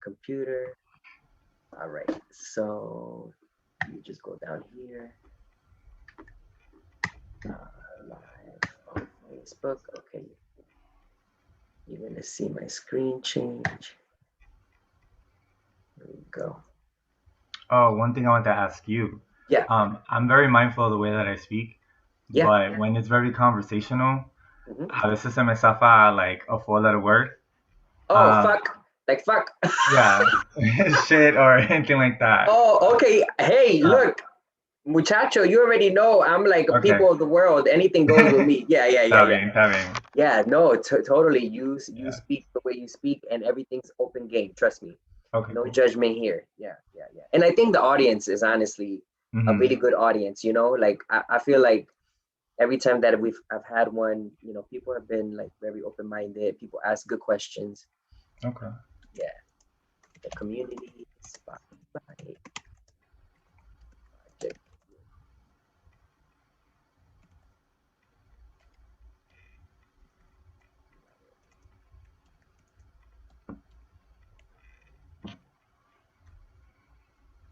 computer. All right, so you just go down here. Live on Facebook. Okay, you're gonna see my screen change. There we go. Oh, one thing I want to ask you. Yeah. I'm very mindful of the way that I speak, Yeah. but when it's very conversational, Mhm. a veces se me zafa like a four-letter word. Oh, fuck. Like fuck. Yeah, shit or anything like that. Oh, okay. Hey, look, muchacho, you already know I'm like Okay. people of the world. Anything goes with me. Yeah. Está bien. Yeah, no, totally. You speak the way you speak, and everything's open game. Trust me. Okay. No Cool. judgment here. Yeah. And I think the audience is honestly a really good audience. You know, like I feel like every time that I've had one, you know, people have been like very open-minded. People ask good questions. Okay. Yeah. The community spotlight project.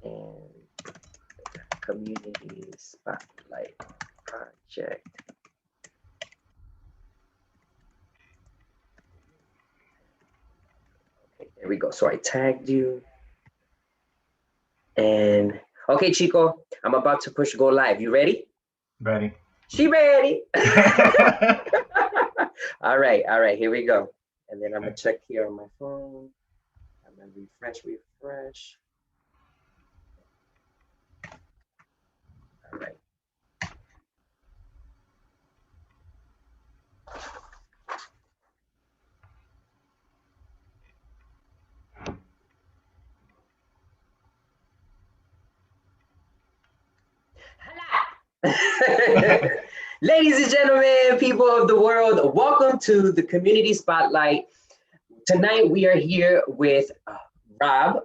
And community spotlight project. Okay, there we go. So I tagged you. And okay, Chico, I'm about to push go live. You ready? Ready. She ready. All right, here we go. And then I'm gonna check here on my phone. I'm gonna refresh. All right. Ladies and gentlemen, people of the world, welcome to the Community Spotlight. Tonight we are here with Rob.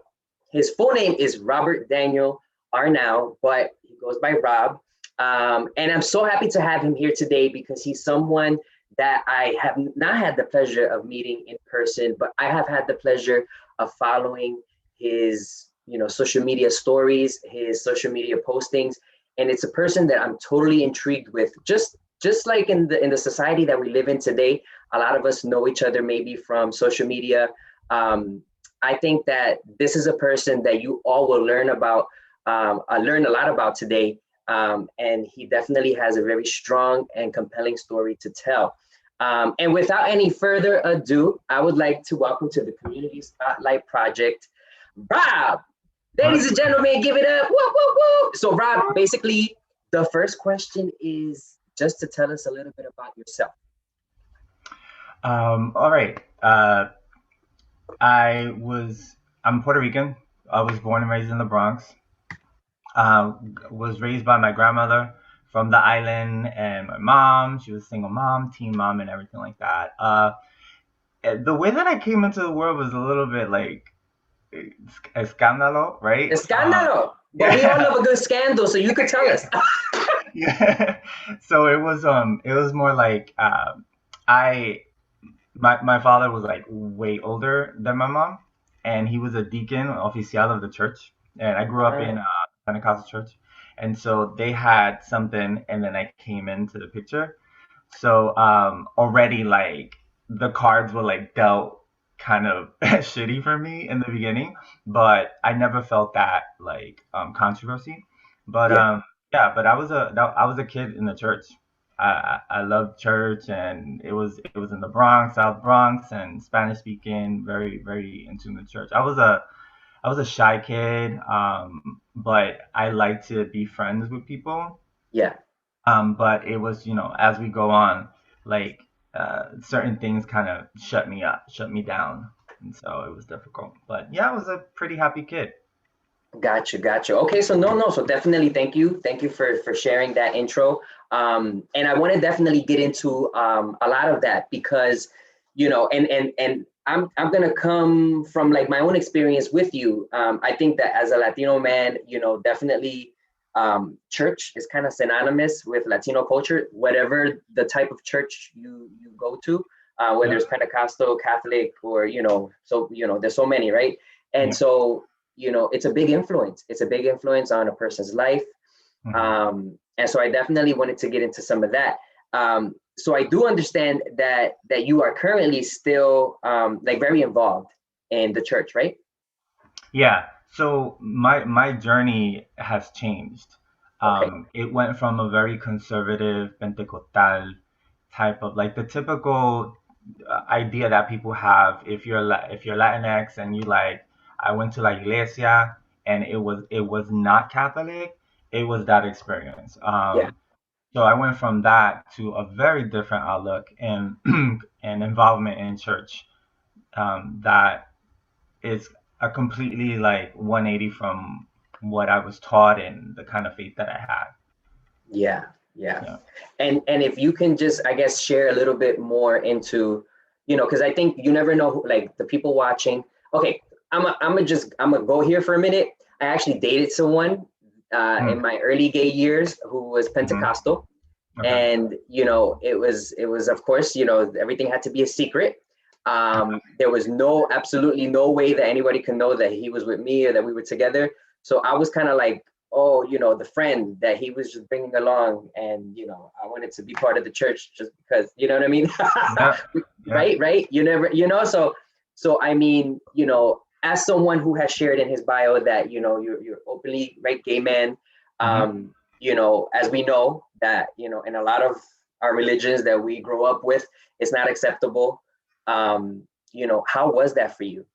His full name is Robert Daniel Arnáu, but he goes by Rob. And I'm so happy to have him here today because he's someone that I have not had the pleasure of meeting in person, but I have had the pleasure of following his, social media stories, his social media postings, and it's a person that I'm totally intrigued with. Just like in the society that we live in today, a lot of us know each other maybe from social media. I think that this is a person that you all will learn about, learn a lot about today. And he definitely has a very strong and compelling story to tell. And without any further ado, I would like to welcome to the Community Spotlight Project, Rob. Ladies and gentlemen, give it up. Woo, woo, woo. So Rob, basically, the first question is just to tell us a little bit about yourself. All right. I'm Puerto Rican. I was born and raised in the Bronx. Was raised by my grandmother from the island, and my mom. She was a single mom, teen mom, and everything like that. The way that I came into the world was a little bit like escándalo, right? Escándalo. But we all love a good scandal, so you could tell us. Yeah. So it was more like my father was like way older than my mom, and he was a deacon oficial of the church, and I grew up in a Pentecostal church, and so they had something, and then I came into the picture. So already like the cards were like dealt kind of shitty for me in the beginning, but I never felt that like controversy. But yeah, but I was a kid in the church. I loved church, and it was in the Bronx, South Bronx, and Spanish speaking, very very into the church. I was a shy kid, but I like to be friends with people. Yeah. But it was, as we go on, like certain things kind of shut me down, and so it was difficult. But yeah, I was a pretty happy kid. Got you. Okay, so so definitely thank you for sharing that intro. And I want to definitely get into a lot of that because, and I'm gonna come from like my own experience with you. I think that as a Latino man, definitely church is kind of synonymous with Latino culture, whatever the type of church you go to, whether it's Pentecostal, Catholic, or so there's so many, right? And Yeah. so, it's a big influence. It's a big influence on a person's life. Mhm. And so I definitely wanted to get into some of that. So I do understand that you are currently still like very involved in the church, right? Yeah. So my journey has changed. Okay. It went from a very conservative Pentecostal type of like the typical idea that people have if you're Latinx and you like I went to la iglesia and it was not Catholic. It was that experience. Yeah. So I went from that to a very different outlook and and involvement in church. That is a completely like 180 from what I was taught and the kind of faith that I had. Yeah. Yeah. Yeah. And if you can just, I guess, share a little bit more into, because I think you never know who, like the people watching. Okay, I'm gonna go here for a minute. I actually dated someone in Mm. my early gay years who was Hmm. Pentecostal, Okay. and it was of course, everything had to be a secret. There was absolutely no way that anybody could know that he was with me or that we were together. So I was kind of like, oh, the friend that he was just bringing along, and I wanted to be part of the church just because, you know what I mean? Yeah. Yeah. Right. You never, so I mean, as someone who has shared in his bio that you're openly, right, gay man, Hmm. as we know that in a lot of our religions that we grow up with, it's not acceptable. How was that for you?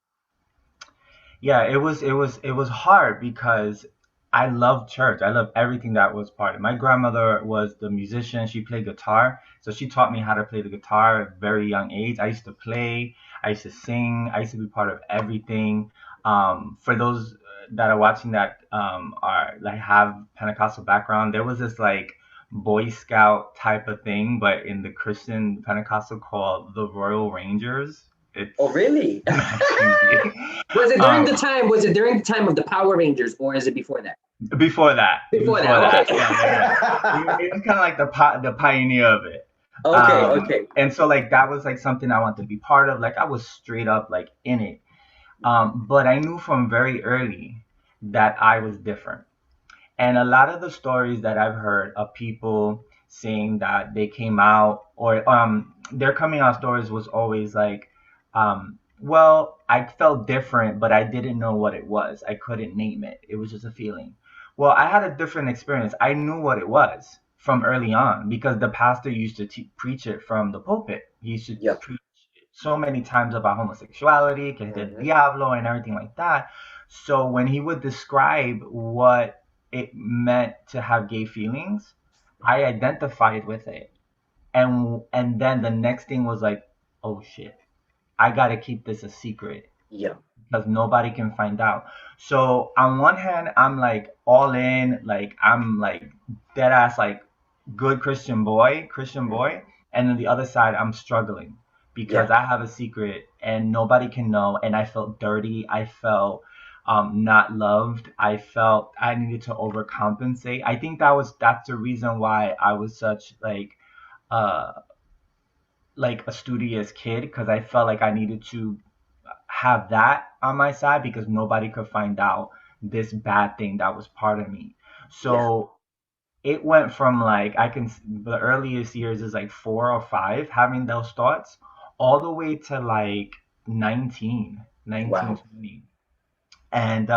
Yeah, it was hard because I loved church. I loved everything that was part of it. My grandmother was the musician. She played guitar. So she taught me how to play the guitar at a very young age. I used to play, I used to sing, I used to be part of everything. For those that are watching that are like have Pentecostal background, there was this like Boy Scout type of thing, but in the Christian Pentecostal called the Royal Rangers. Oh, It's really? mad cheesy. Was it during Um, the time? Was it during the time of the Power Rangers, or is it before that? Before that, Before before that, okay. that, yeah, yeah, yeah. He was kind of like the pioneer of it. Okay, okay. And so like that was like something I wanted to be part of. Like I was straight up like in it. But I knew from very early that I was different. And a lot of the stories that I've heard of people saying that they came out or their coming out stories was always like, well, I felt different, but I didn't know what it was. I couldn't name it. It was just a feeling. Well, I had a different experience. I knew what it was from early on because the pastor used to preach it from the pulpit. He used to Yep. preach so many times about homosexuality, que es del Hmm. diablo, and everything like that. So when he would describe what it meant to have gay feelings, I identified with it. And then the next thing was like, oh shit, I gotta keep this a secret Yep. because nobody can find out. So on one hand, I'm like all in, like I'm like dead ass like good Christian Hmm. boy, and then the other side I'm struggling because Yeah. I have a secret and nobody can know, and I felt dirty. I felt not loved. I felt I needed to overcompensate. I think that's the reason why I was such uh like a studious kid because I felt like I needed to have that on my side because nobody could find out this bad thing that was part of me. Yeah. So it went from like the earliest years is like 4 or 5 having those thoughts all the way to like 19, Wow. 20. And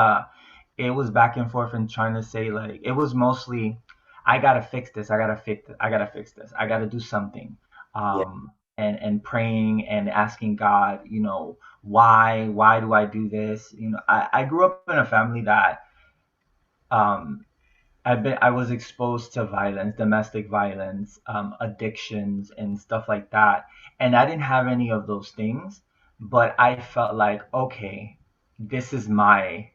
it was back and forth and trying to say like it was mostly I gotta fix this, I gotta fix it, I gotta fix this, I gotta do something. Yeah. And praying and asking God, why do I do this? I grew up in a family that um I was exposed to violence, domestic violence, addictions and stuff like that. And I didn't have any of those things, but I felt like, okay, this is my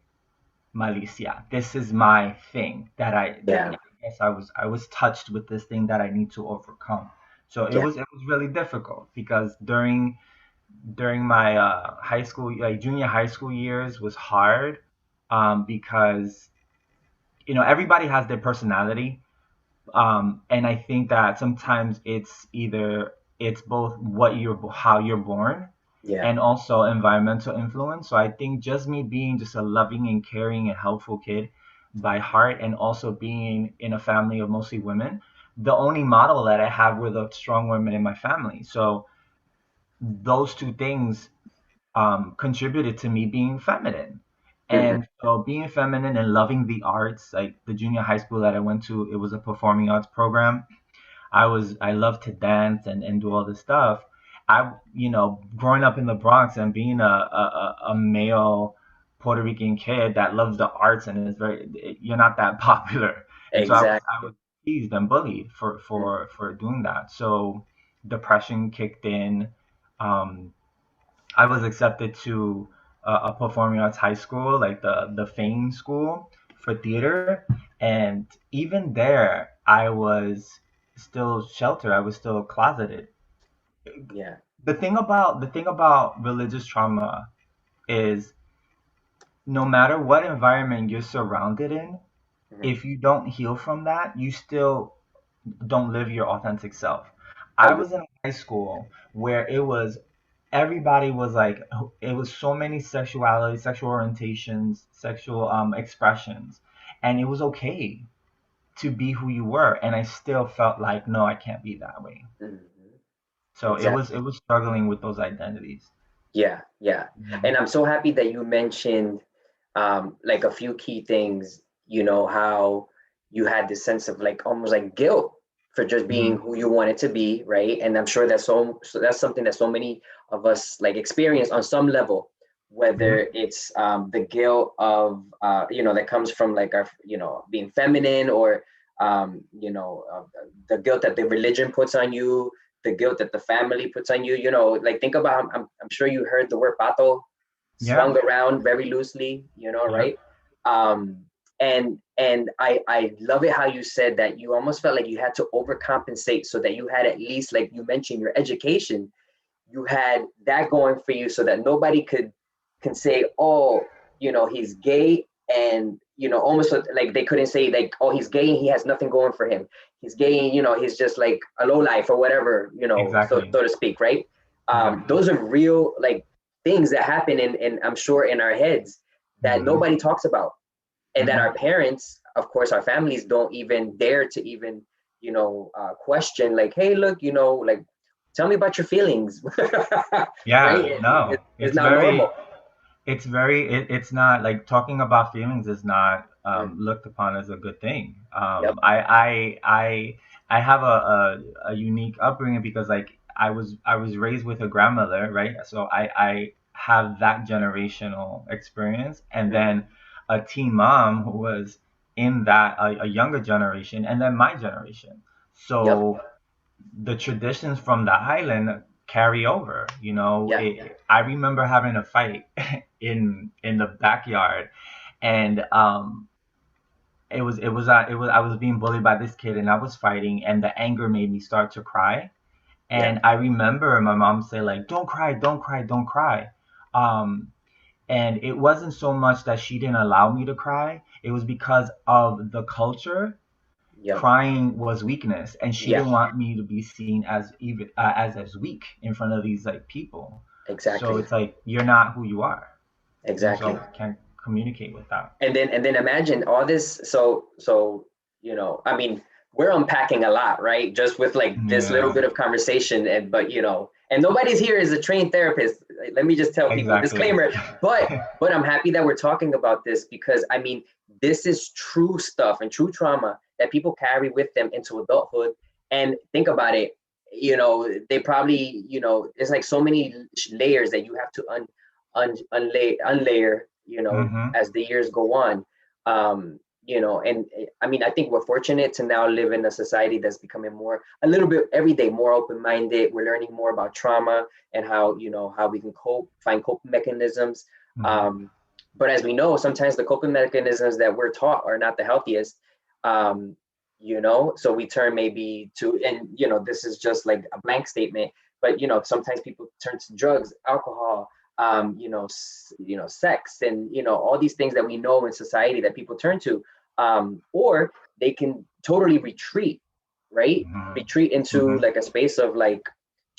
malicia. This is my thing that Yeah. I guess I was touched with this thing that I need to overcome. So it Yeah. was it was really difficult because during my high school like junior high school years was hard because everybody has their personality, and I think that sometimes it's both how you're born, Yeah. and also environmental influence. So I think just me being just a loving and caring and helpful kid by heart, and also being in a family of mostly women, the only model that I have were the strong women in my family. So those two things contributed to me being feminine. Hmm. And so being feminine and loving the arts, like the junior high school that I went to, it was a performing arts program. I love to dance and do all this stuff. Growing up in the Bronx and being a male Puerto Rican kid that loves the arts and is you're not that popular. And so I Exactly. was teased and bullied for Mm. doing that. So depression kicked in. Um, I was accepted to a performing arts high school, like the Fame School for theater, and even there, I was still sheltered. I was still closeted. Yeah. The thing about religious trauma is no matter what environment you're surrounded in, Hmm. if you don't heal from that, you still don't live your authentic self. I Agree. was in a high school where everybody was like, it was so many sexuality, sexual orientations, sexual expressions, and it was okay to be who you were, and I still felt like, no, I can't be that way. Hmm. So it Exactly. was struggling with those identities. Yeah, yeah. And Mhm. I'm so happy that you mentioned like a few key things, how you had this sense of like almost like guilt for just being Mhm. who you wanted to be, right? And I'm sure that's so that's something that so many of us like experience on some level, Mhm. whether it's the guilt of that comes from like our being feminine, or the guilt that the religion puts on you, the guilt that the family puts on you. Like think about, I'm sure you heard the word pato Yeah. swung around very loosely, Yep. right? Um, and I love it how you said that you almost felt like you had to overcompensate so that you had, at least like you mentioned, your education, you had that going for you so that nobody can say, oh, he's gay, and almost like they couldn't say like, oh, he's gay and he has nothing going for him. He's gay and he's just like a low life or whatever, so Exactly. so to speak, right? Yep. Those are real like things that happen in I'm sure in our heads that Mhm. nobody talks about, and that our Mm-mm. parents, of course, our families don't even dare to even question, like, hey, look, like, tell me about your feelings. Right? Yeah. No. It's not normal. It's not like talking about feelings is not Mm. looked upon as a good thing. Yep. I have a unique upbringing because like I was raised with a grandmother, right? So I have that generational experience, and Mm. then a teen mom who was in that a younger generation, and then my generation. Yep. So the traditions from the island carry over. Yeah. I remember having a fight in the backyard, and it was I was being bullied by this kid, and I was fighting, and the anger made me start to cry. Yeah. And I remember my mom say like, "Don't cry, don't cry, don't cry." Um, and it wasn't so much that she didn't allow me to cry; it was because of the culture. Yep. Crying was weakness, and she Yeah. didn't want me to be seen as even as weak in front of these like people. So Exactly. it's like you're not who you are, and so Exactly. I can't communicate with that. And then imagine all this. So I mean, we're unpacking a lot, right? Just with like this little Yeah, bit of conversation, but and nobody's here is a trained therapist. Let me just tell people, exactly. disclaimer. But I'm happy that we're talking about this, because I mean, this is true stuff and true trauma that people carry with them into adulthood. And think about it, they probably, it's like so many layers that you have to unlayer, Hmm. as the years go on. And I mean, I think we're fortunate to now live in a society that's becoming more, a little bit every day, more open-minded. We're learning more about trauma and how we can find coping mechanisms. Hmm. Um, but as we know, sometimes the coping mechanisms that we're taught are not the healthiest. Um, so we turn maybe to, and this is just like a blank statement, but sometimes people turn to drugs, alcohol, sex, and all these things that we know in society that people turn to, or they can totally retreat, right? Hmm. Retreat into Hmm. like a space of like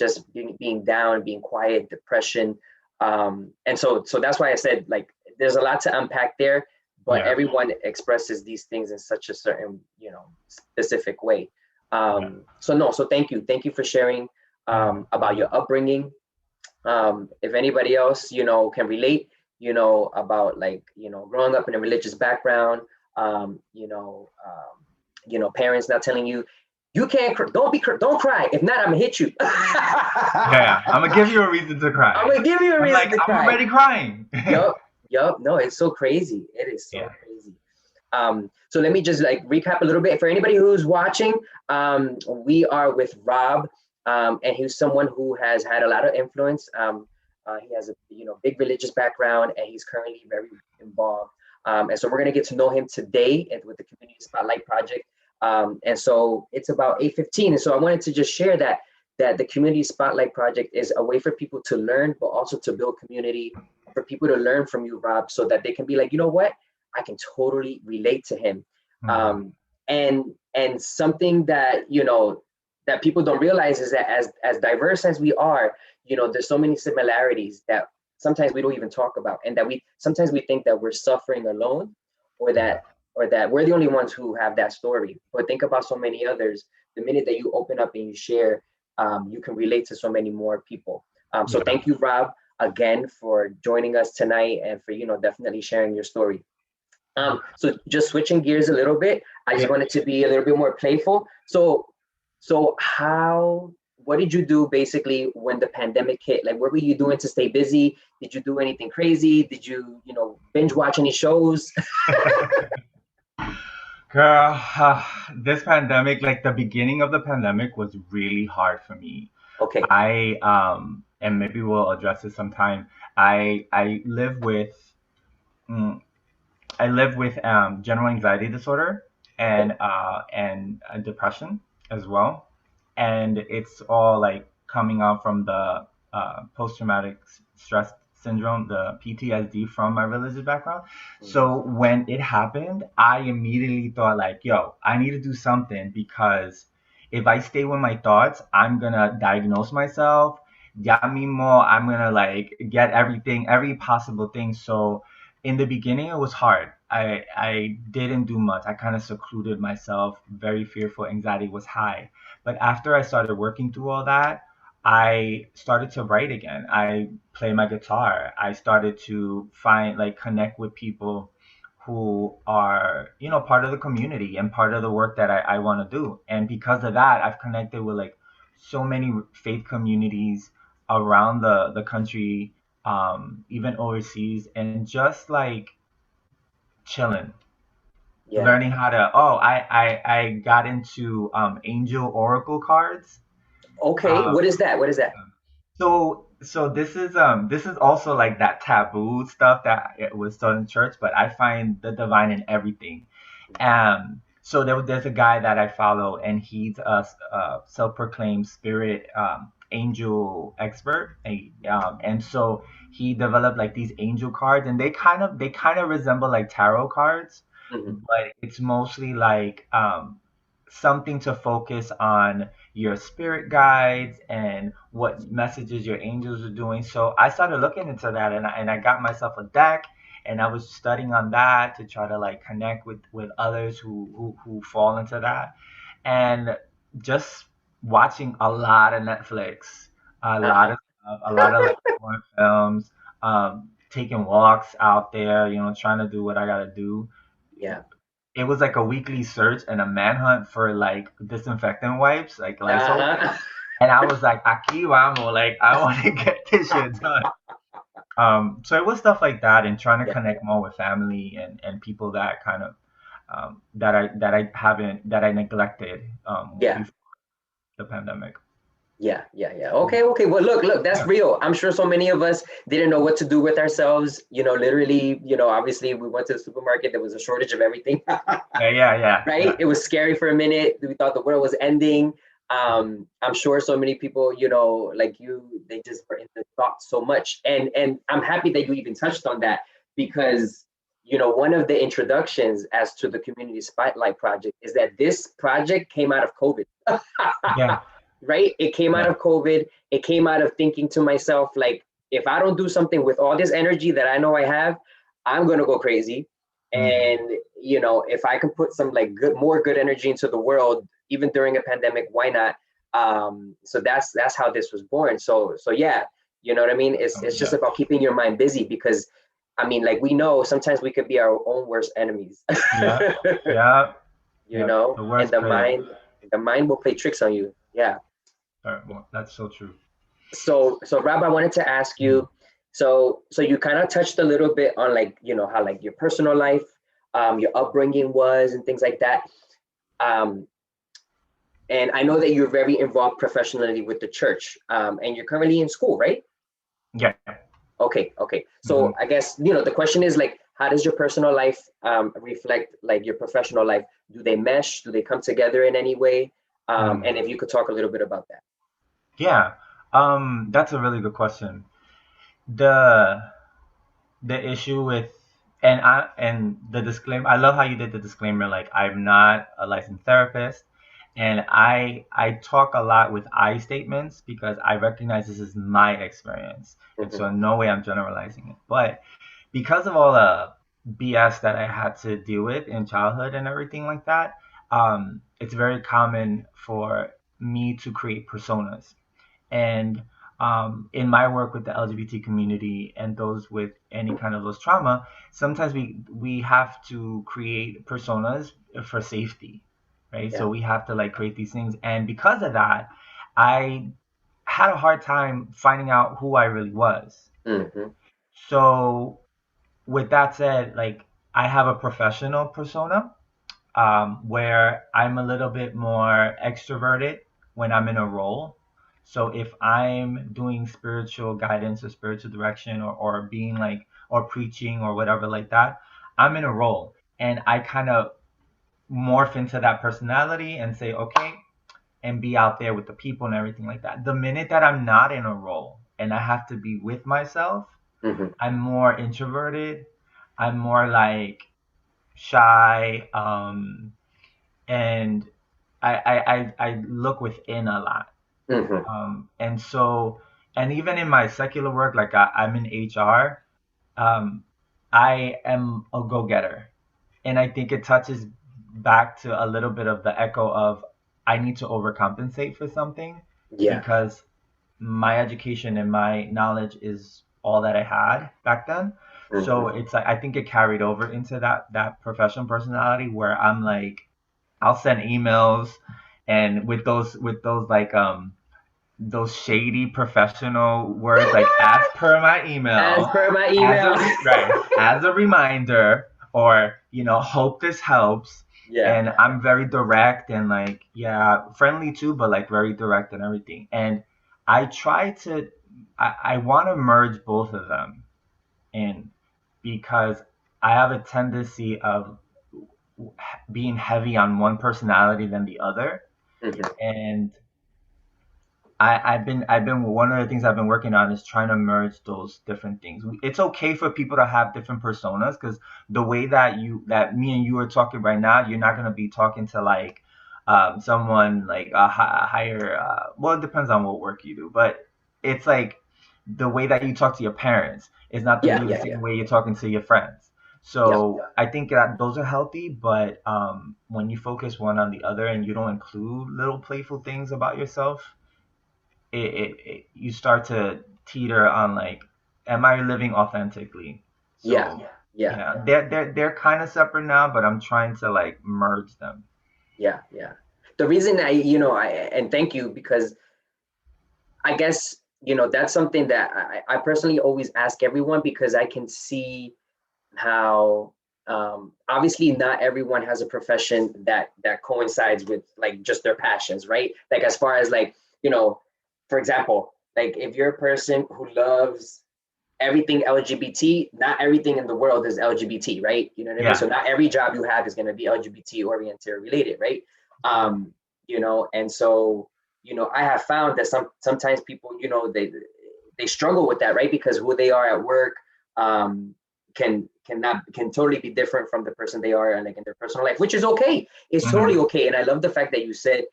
just being down, being quiet, depression. And so that's why I said, like, there's a lot to unpack there, but everyone expresses these things in such a certain, specific way. So thank you for sharing about your upbringing. If anybody else, can relate, about, like, growing up in a religious background, parents not telling you, you can't, don't cry. If not, I'm gonna hit you. Yeah, I'm gonna give you a reason to cry. I'm gonna give you a reason to cry. I'm already crying. Yup. No, it's so crazy. It is so crazy. So let me just, like, recap a little bit for anybody who's watching. We are with Rob, and he's someone who has had a lot of influence. He has a big religious background, and he's currently very involved. And so we're gonna get to know him today with the Community Spotlight Project. And so it's about 8:15. And so I wanted to just share that the Community Spotlight Project is a way for people to learn, but also to build community, for people to learn from you, Rob, so that they can be like, you know what, I can totally relate to him. And something that, that people don't realize is that as diverse as we are, there's so many similarities that sometimes we don't even talk about, and that sometimes we think that we're suffering alone, or that we're the only ones who have that story. But think about so many others. The minute that you open up and you share, you can relate to so many more people. So thank you, Rob, again, for joining us tonight, and for, definitely sharing your story. So just switching gears a little bit, I just wanted to be a little bit more playful. So what did you do basically when the pandemic hit? Like, what were you doing to stay busy? Did you do anything crazy? Did you, binge watch any shows? Girl, this pandemic, like the beginning of the pandemic, was really hard for me. Okay. And maybe we'll address it sometime. I live with general anxiety disorder and depression as well, and it's all like coming out from the post-traumatic stress syndrome, the PTSD from my religious background. So when it happened, I immediately thought, like, yo, I need to do something, because if I stay with my thoughts, I'm gonna diagnose myself. Ya mismo, I'm gonna like get every possible thing. So in the beginning, it was hard. I didn't do much. I kind of secluded myself, very fearful, anxiety was high. But after I started working through all that, I started to write again. I play my guitar. I started to connect with people who are, part of the community and part of the work that I want to do. And because of that, I've connected with like so many faith communities around the country, even overseas, and just like chilling, learning how to. I got into angel oracle cards. Okay, what is that? So this is also like that taboo stuff that it was taught in church, but I find the divine in everything. So there's a guy that I follow, and he's a self-proclaimed spirit angel expert, and so he developed like these angel cards, and they kind of resemble like tarot cards, but it's mostly like something to focus on your spirit guides and what messages your angels are doing. So I started looking into that, and I got myself a deck, and I was studying on that to try to like connect with others who fall into that, and just watching a lot of Netflix, a lot of stuff, a lot of like foreign films, taking walks out there, trying to do what I gotta do. Yeah. It was like a weekly search and a manhunt for like disinfectant wipes, like Lysol. And I was like, aquí vamos, like I want to get this shit done. So it was stuff like that, and trying to connect more with family and people that kind of that I neglected before the pandemic. Yeah. Okay. Well, look, that's real. I'm sure so many of us didn't know what to do with ourselves. Literally, obviously we went to the supermarket. There was a shortage of everything. Yeah. Right. Yeah. It was scary for a minute. We thought the world was ending. I'm sure so many people, like you, they just were in the thought so much. And I'm happy that you even touched on that, because, one of the introductions as to the Community Spotlight Project is that this project came out of COVID. Yeah. right? It came out Yeah. of COVID. It came out of thinking to myself, like, if I don't do something with all this energy that I know I have, I'm gonna go crazy. Mhm. And you know, if I can put some like more good energy into the world, even during a pandemic, why not? So that's how this was born. So yeah, you know what I mean? It's just Yeah. about keeping your mind busy, because I mean, like, we know sometimes we could be our own worst enemies. Yeah. Yeah. You Yeah. know, The and worst critic. the mind will play tricks on you. Yeah. Well, that's so true. So Rob, I wanted to ask Mhm. you, so you kind of touched a little bit on, like, you know, how like your personal life, your upbringing was and things like that. Um, and I know that you're very involved professionally with the church, and you're currently in school, right? Yeah. Okay. Hmm. So I guess, you know, the question is, like, how does your personal life reflect like your professional life? Do they mesh? Do they come together in any way? And if you could talk a little bit about that. Yeah. That's a really good question. The the issue with and the disclaimer, I love how you did the disclaimer, like I'm not a licensed therapist, and I talk a lot with I statements because I recognize this is my experience, and Hmm. so in no way I'm generalizing it. But because of all the BS that I had to deal with in childhood and everything like that, it's very common for me to create personas. And in my work with the LGBT community and those with any kind of those trauma, sometimes we have to create personas for safety, right? Yeah. So we have to like create these things, and because of that, I had a hard time finding out who I really was. Hmm. So with that said, like I have a professional persona where I'm a little bit more extroverted when I'm in a role. So if I'm doing spiritual guidance or spiritual direction or being like, or preaching or whatever like that, I'm in a role and I kind of morph into that personality and say, okay, and be out there with the people and everything like that. The minute that I'm not in a role and I have to be with myself, Hmm. I'm more introverted. I'm more like shy. And I look within a lot. Hmm. And so, and even in my secular work, like I'm in HR, um, I am a go-getter. And I think it touches back to a little bit of the echo of I need to overcompensate for something Yeah. because my education and my knowledge is all that I had back then. So Hmm. it's like I think it carried over into that professional personality where I'm like I'll send emails and with those like those shady professional words like as per my As email, per my as email. as a reminder, or hope this helps. Yeah. And I'm very direct and like yeah, friendly too, but like very direct and everything. And I try to I want to merge both of them in because I have a tendency of being heavy on one personality than the other. Hmm. And I've been one of the things I've been working on is trying to merge those different things. It's okay for people to have different personas because the way that me and you are talking right now, you're not gonna be talking to like someone like a higher. Well, it depends on what work you do, but it's like the way that you talk to your parents is not to Yeah. be the Yeah. Yeah. same way you're talking to your friends. Yeah. So I think that those are healthy, but when you focus one on the other and you don't include little playful things about yourself, you start to teeter on like, am I living authentically? Yeah. So Yeah. yeah, they're kind of separate now, but I'm trying to like merge them. Yeah. The reason and thank you, because I guess, that's something that I personally always ask everyone, because I can see how, obviously not everyone has a profession that coincides with like just their passions, right? Like, as far as like, for example, like if you're a person who loves everything LGBT, not everything in the world is LGBT, right? You know what I mean? So Yeah. not every job you have is going to be LGBT oriented or related, right? Um, and so, I have found that sometimes people, they struggle with that, right? Because who they are at work, um, can totally be different from the person they are, and like in their personal life, which is okay. It's totally Hmm. okay. And I love the fact that you said,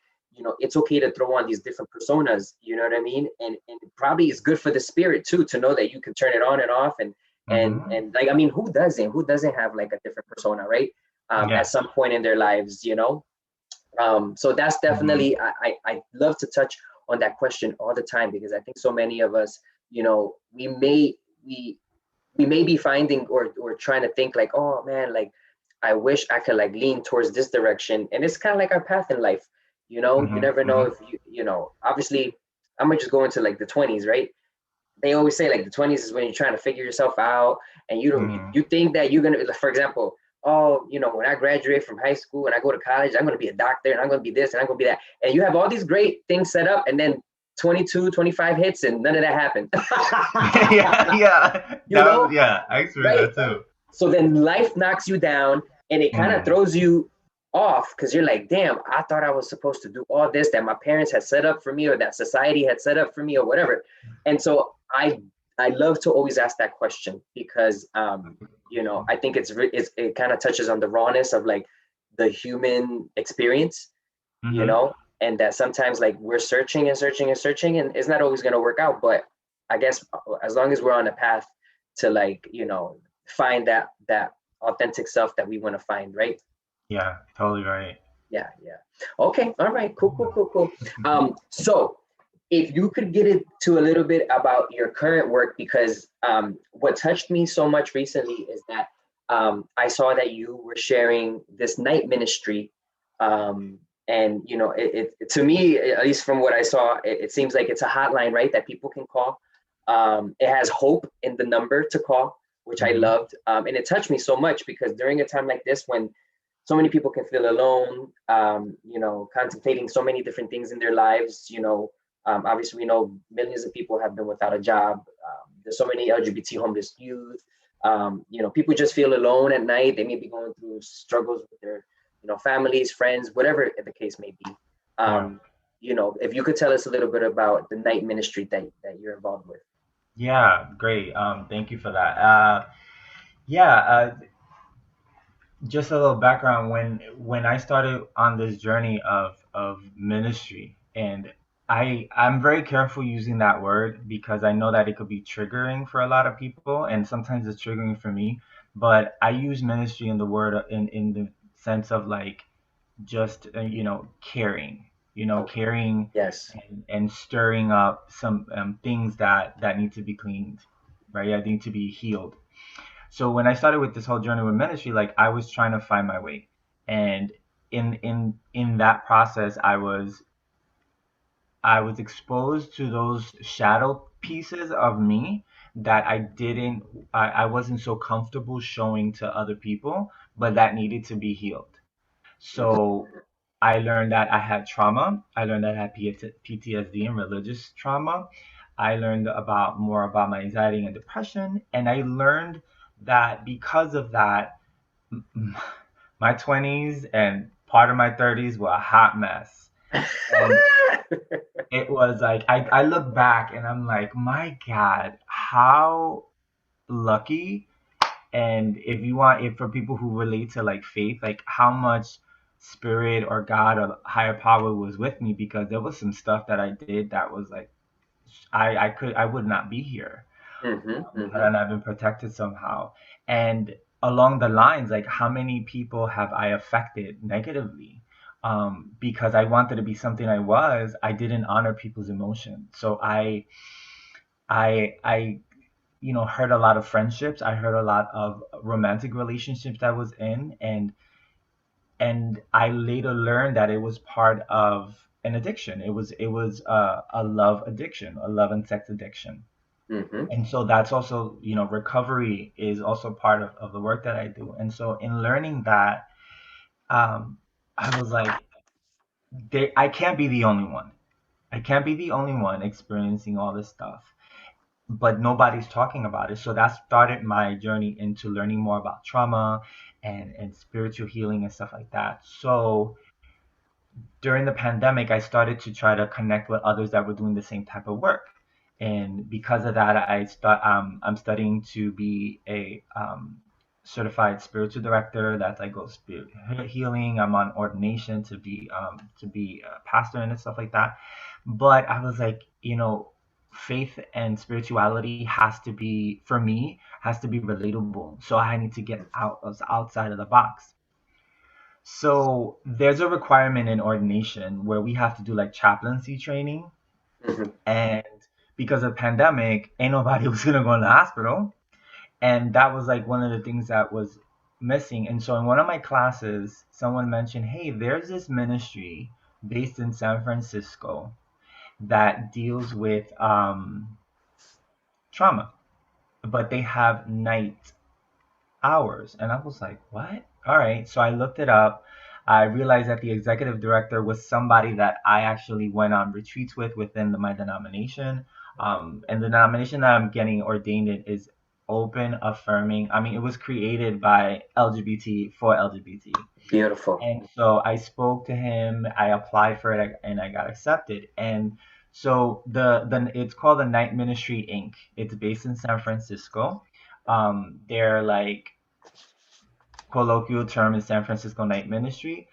it's okay to throw on these different personas, you know what I mean? And it probably is good for the spirit too, to know that you can turn it on and off. And like, I mean, who doesn't have like a different persona, right? At Yes. some point in their lives, so that's definitely, I love to touch on that question all the time, because I think so many of us, we may be finding or trying to think like, oh man, like I wish I could like lean towards this direction. And it's kind of like our path in life. You never know if obviously I'm gonna just go into like the 20s, right? They always say like the 20s is when you're trying to figure yourself out, and you think that you're gonna, for example, oh, when I graduate from high school and I go to college, I'm gonna be a doctor and I'm gonna be this and I'm gonna be that. And you have all these great things set up, and then 22, 25 hits and none of that happened. Yeah, I experienced that too. So then life knocks you down, and it kind of throws you off, because you're like, damn, I thought I was supposed to do all this that my parents had set up for me, or that society had set up for me, or whatever. And so I love to always ask that question, because I think it kind of touches on the rawness of like the human experience, and that sometimes like we're searching and searching and searching, and it's not always going to work out. But I guess as long as we're on a path to like, find that authentic self that we want to find, right? Yeah, totally right. Yeah. Okay. All right. Cool. So if you could get into a little bit about your current work, because what touched me so much recently is that I saw that you were sharing this night ministry, and it to me, at least from what I saw, it seems like it's a hotline, right, that people can call. It has hope in the number to call, which I loved, and it touched me so much, because during a time like this, when so many people can feel alone, contemplating so many different things in their lives, obviously we know millions of people have been without a job. There's so many LGBT homeless youth. People just feel alone at night. They may be going through struggles with their, families, friends, whatever the case may be. If you could tell us a little bit about the night ministry that you're involved with. Yeah, great. Thank you for that. Yeah, just a little background. When I started on this journey of ministry, and I'm very careful using that word, because I know that it could be triggering for a lot of people, and sometimes it's triggering for me. But I use ministry in the word in the sense of like just caring, Oh, caring, yes. and stirring up some things that need to be cleaned, right? That need to be healed. So when I started with this whole journey with ministry, like I was trying to find my way, and in that process, I was exposed to those shadow pieces of me that I wasn't so comfortable showing to other people, but that needed to be healed. So I learned that I had trauma. I learned that I had PTSD and religious trauma. I learned more about my anxiety and depression. And I learned that because of that, my 20s and part of my 30s were a hot mess. And it was like, I look back and I'm like, my God, how lucky. And if for people who relate to like faith, like how much spirit or God or higher power was with me, because there was some stuff that I did that was like, I would not be here had I not been protected somehow. And along the lines, like how many people have I affected negatively? Because I wanted to be something I didn't honor people's emotions. So I hurt a lot of friendships. I hurt a lot of romantic relationships that I was in, and I later learned that it was part of an addiction. It was a love addiction, a love and sex addiction. And so that's also, recovery is also part of the work that I do. And so in learning that, um, I was like, I can't be the only one. I can't be the only one experiencing all this stuff, but nobody's talking about it. So that started my journey into learning more about trauma and spiritual healing and stuff like that. So during the pandemic, I started to try to connect with others that were doing the same type of work. And because of that, I'm studying to be a certified spiritual director. That's I go spirit healing. I'm on ordination to be a pastor and stuff like that. But I was like, faith and spirituality has to be, for me, has to be relatable. So I need to get outside of the box. So there's a requirement in ordination where we have to do like chaplaincy training. Mhm. And because of pandemic, ain't nobody was gonna go in the hospital. And that was like one of the things that was missing. And so in one of my classes, someone mentioned, hey, there's this ministry based in San Francisco that deals with trauma, but they have night hours. And I was like, what? All right. So I looked it up. I realized that the executive director was somebody that I actually went on retreats with within my denomination. And the denomination that I'm getting ordained in is open, affirming. I mean, it was created by LGBT for LGBT. Beautiful. And so I spoke to him, I applied for it, and I got accepted. And so the it's called the Night Ministry Inc. It's based in San Francisco. They're like colloquial term is San Francisco Night Ministry,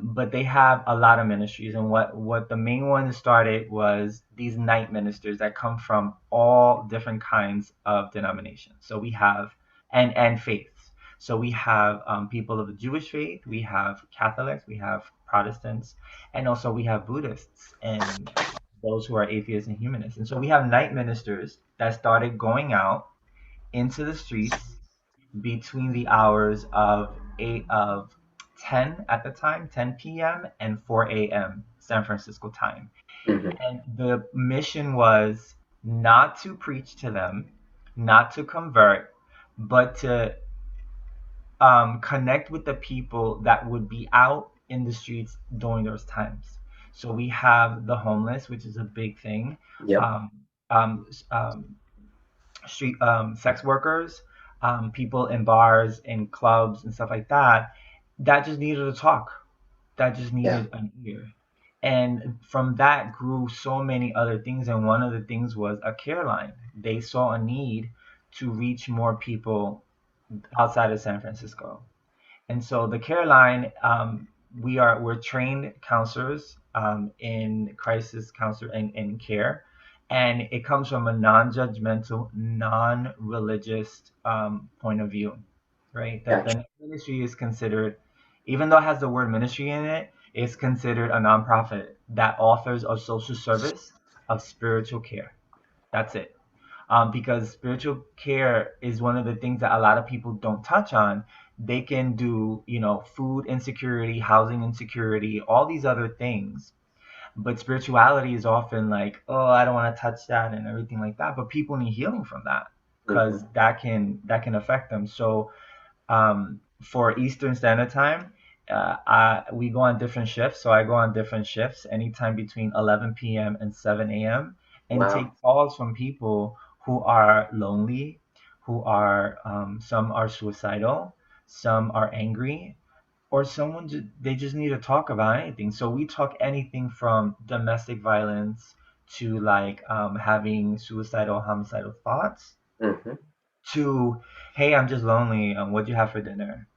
but they have a lot of ministries. And what the main one started was these night ministers that come from all different kinds of denominations. So we have and faiths. So we have people of the Jewish faith, we have Catholics, we have Protestants, and also we have Buddhists and those who are atheists and humanists. And so we have night ministers that started going out into the streets between the hours of 10 at the time, 10 p.m. and 4 a.m. San Francisco time. Mhm. And the mission was not to preach to them, not to convert, but to connect with the people that would be out in the streets during those times. So we have the homeless, which is a big thing. Yep. Um, street sex workers, people in bars and clubs and stuff like that, that just needed a talk. That just Yeah. needed an ear. And from that grew so many other things. And one of the things was a care line. They saw a need to reach more people outside of San Francisco. And so the care line, we're trained counselors in crisis counselor and care, and it comes from a non-judgmental, non-religious point of view, right? That Gotcha. the ministry is considered, even though it has the word ministry in it, it's considered a nonprofit that offers a social service of spiritual care. That's it, because spiritual care is one of the things that a lot of people don't touch on. They can do, food insecurity, housing insecurity, all these other things. But spirituality is often like, oh, I don't want to touch that and everything like that. But people need healing from that Mhm. because that can affect them. So for Eastern Standard Time, we go on different shifts. So I go on different shifts anytime between 11 p.m. and 7 a.m. and Wow. take calls from people who are lonely, who are some are suicidal, some are angry, or they just need to talk about anything. So we talk anything from domestic violence to like having suicidal, homicidal thoughts Mhm. to, hey, I'm just lonely. What'd you have for dinner?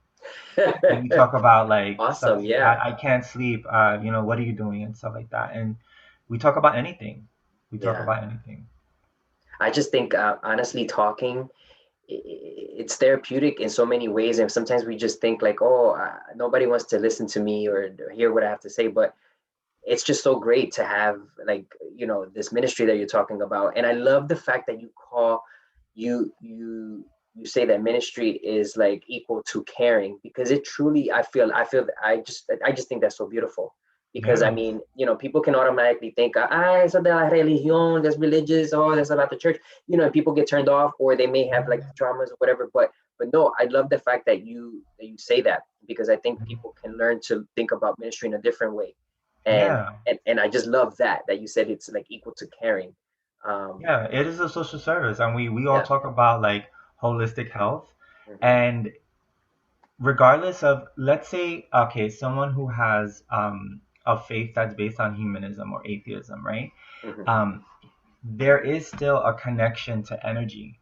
And we talk about like stuff. Awesome. Yeah. I can't sleep. What are you doing and stuff like that. And we talk about anything. We talk Yeah. about anything. I just think, honestly, talking, it's therapeutic in so many ways. And sometimes we just think like, oh, nobody wants to listen to me or hear what I have to say. But it's just so great to have, like, this ministry that you're talking about. And I love the fact that you you you say that ministry is like equal to caring, because it truly, I feel I just think that's so beautiful. Because I Yeah. mean, people can automatically think, eso de la religión, that's religious, oh, that's about the church, and people get turned off, or they may have like traumas or whatever. But no, I love the fact that you say that, because I think people can learn to think about ministry in a different way. and Yeah. and I just love that you said it's like equal to caring. um Yeah. It is a social service. And we all yeah. talk about like holistic health. Hmm. And regardless of, let's say, okay, someone who has a faith that's based on humanism or atheism, right? Hmm. Um, there is still a connection to energy.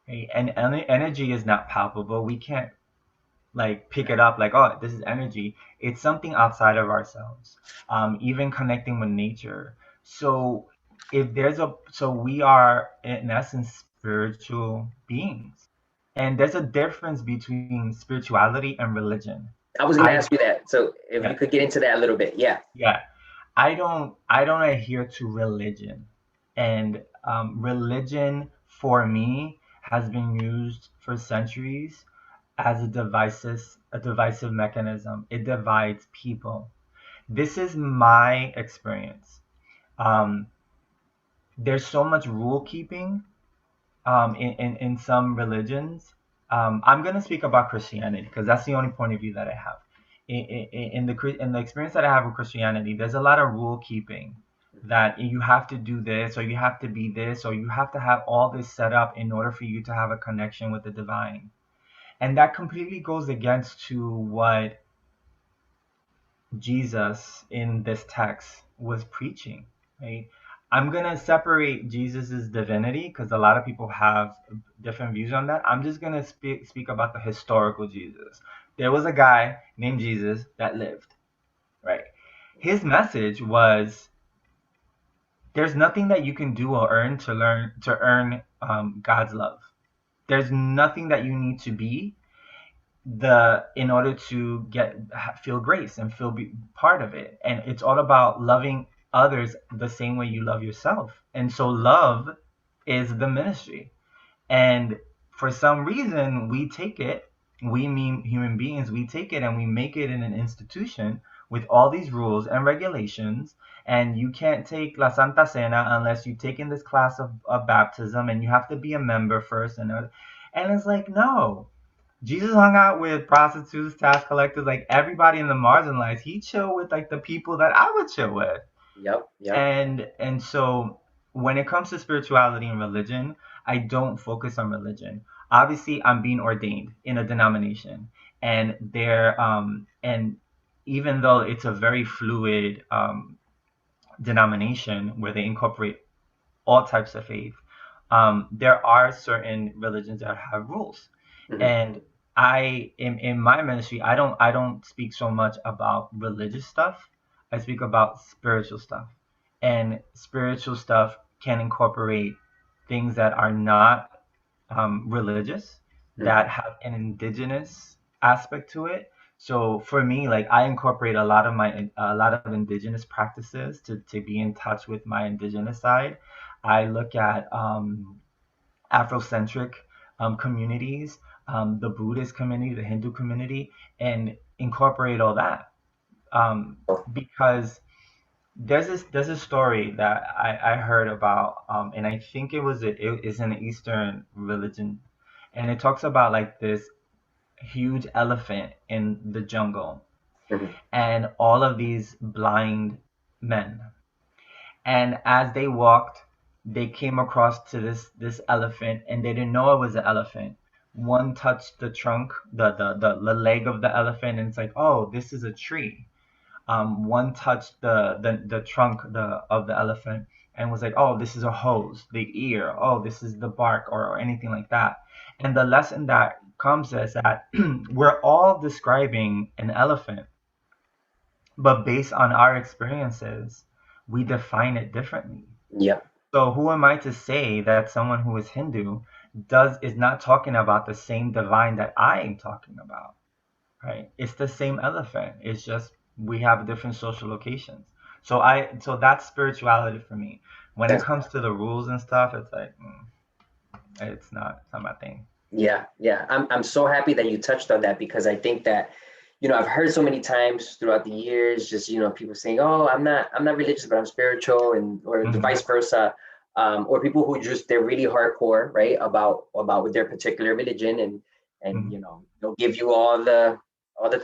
right? And energy is not palpable. We can't like pick it up like, oh, this is energy. It's something outside of ourselves. Even connecting with nature. So so we are in essence spiritual beings. And there's a difference between spirituality and religion. I was going to I ask you that. So if you yeah, could get into that a little bit. Yeah. yeah. I don't adhere to religion. And religion for me has been used for centuries as a divisive mechanism. It divides people. This is my experience. Um, there's so much rule keeping in some religions. I'm going to speak about Christianity because that's the only point of view that I have. In the experience that I have with Christianity, there's a lot of rule keeping, that you have to do this, or you have to be this, or you have to have all this set up in order for you to have a connection with the divine. And that completely goes against to what Jesus in this text was preaching, right? I'm gonna separate Jesus's divinity because a lot of people have different views on that. I'm just gonna speak about the historical Jesus. There was a guy named Jesus that lived, right? His message was, there's nothing that you can do or earn to earn God's love. There's nothing that you need to be in order to feel grace and feel be part of it. And it's all about loving others the same way you love yourself. And so love is the ministry. And for some reason, we mean human beings, we take it and we make it in an institution with all these rules and regulations. And you can't take La Santa Cena unless you take in this class of baptism, and you have to be a member first. And it's like, no. Jesus hung out with prostitutes, tax collectors, like everybody in the marginalized. He chill with like the people that I would chill with. Yep. Yep. And so when it comes to spirituality and religion, I don't focus on religion. Obviously, I'm being ordained in a denomination, and even though it's a very fluid denomination where they incorporate all types of faith, there are certain religions that have rules. Hmm. And in my ministry, I don't speak so much about religious stuff. I speak about spiritual stuff. And spiritual stuff can incorporate things that are not religious, Hmm. that have an indigenous aspect to it. So for me, like I incorporate a lot of indigenous practices to be in touch with my indigenous side. I look at Afrocentric communities, the Buddhist community, the Hindu community, and incorporate all that. Because there's a story that I heard about, and I think it is an Eastern religion, and it talks about like this huge elephant in the jungle, Hmm. and all of these blind men. And as they walked, they came across to this elephant, and they didn't know it was an elephant. One touched the trunk, the leg of the elephant, and it's like, oh, this is a tree. One touched the trunk of the elephant and was like, oh, this is a hose, the ear, oh, this is the bark, or anything like that. And the lesson that comes is that we're all describing an elephant, but based on our experiences, we define it differently. Yep. So who am I to say that someone who is Hindu is not talking about the same divine that I am talking about? Right? It's the same elephant. It's just we have different social locations. So that's spirituality for me. When it That's comes to the rules and stuff, it's like it's not my thing. Yeah, yeah. I'm so happy that you touched on that because I think that, I've heard so many times throughout the years, just, people saying, "Oh, I'm not religious, but I'm spiritual," and or the Hmm. vice versa, or people who just they're really hardcore, right, about with their particular religion, and Hmm. they'll give you all the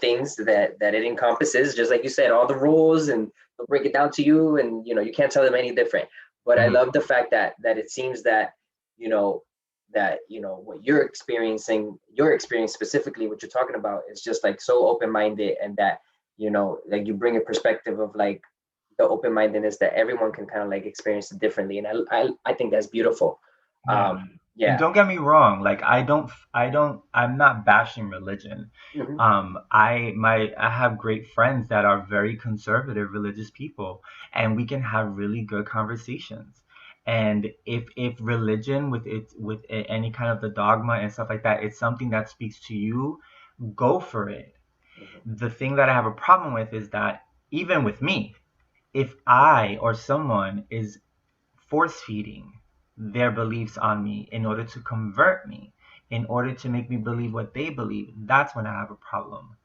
things that it encompasses, just like you said, all the rules, and they'll break it down to you, and you can't tell them any different. But I Hmm. love the fact that it seems that you know what you're experiencing, your experience specifically, what you're talking about is just like so open-minded, and that like you bring a perspective of like the open-mindedness that everyone can kind of like experience it differently, and I think that's beautiful. Yeah. And Yeah. don't get me wrong, like I'm not bashing religion. Hmm. I have great friends that are very conservative religious people, and we can have really good conversations. And if religion any kind of the dogma and stuff like that, it's something that speaks to you, go for it. Hmm. The thing that I have a problem with is that even with me, if I or someone is force feeding their beliefs on me in order to convert me, in order to make me believe what they believe, that's when I have a problem.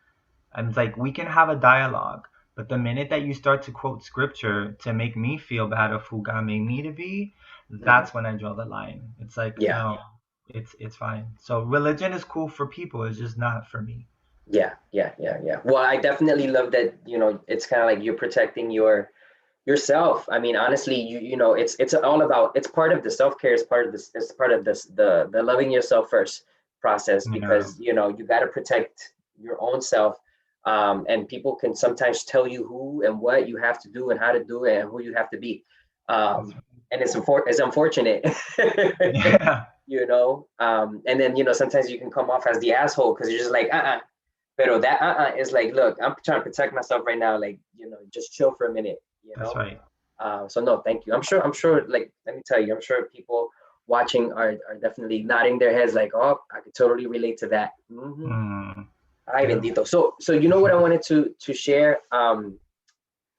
And it's like we can have a dialogue, but the minute that you start to quote scripture to make me feel bad of who God made me to be, Hmm. that's when I draw the line. It's like, Yeah. no, it's fine. So religion is cool for people, it's just not for me. Yeah. Yeah. Yeah. Yeah. Well, I definitely love that, it's kind of like you're protecting yourself. I mean, honestly, it's all about, it's part of the self-care, it's part of this, it's part of this, the loving yourself first process, Yeah, because you got to protect your own self. And people can sometimes tell you who and what you have to do and how to do it and who you have to be. that's And it's unfortunate. yeah, And then sometimes you can come off as the asshole because you're just like, pero that is like, look, I'm trying to protect myself right now, like, just chill for a minute, that's right. so no, thank you. I'm sure, like, let me tell you, I'm sure people watching are definitely nodding their heads like, oh, I could totally relate to that. Mm, Ay, yeah. bendito. So you know what I wanted to share,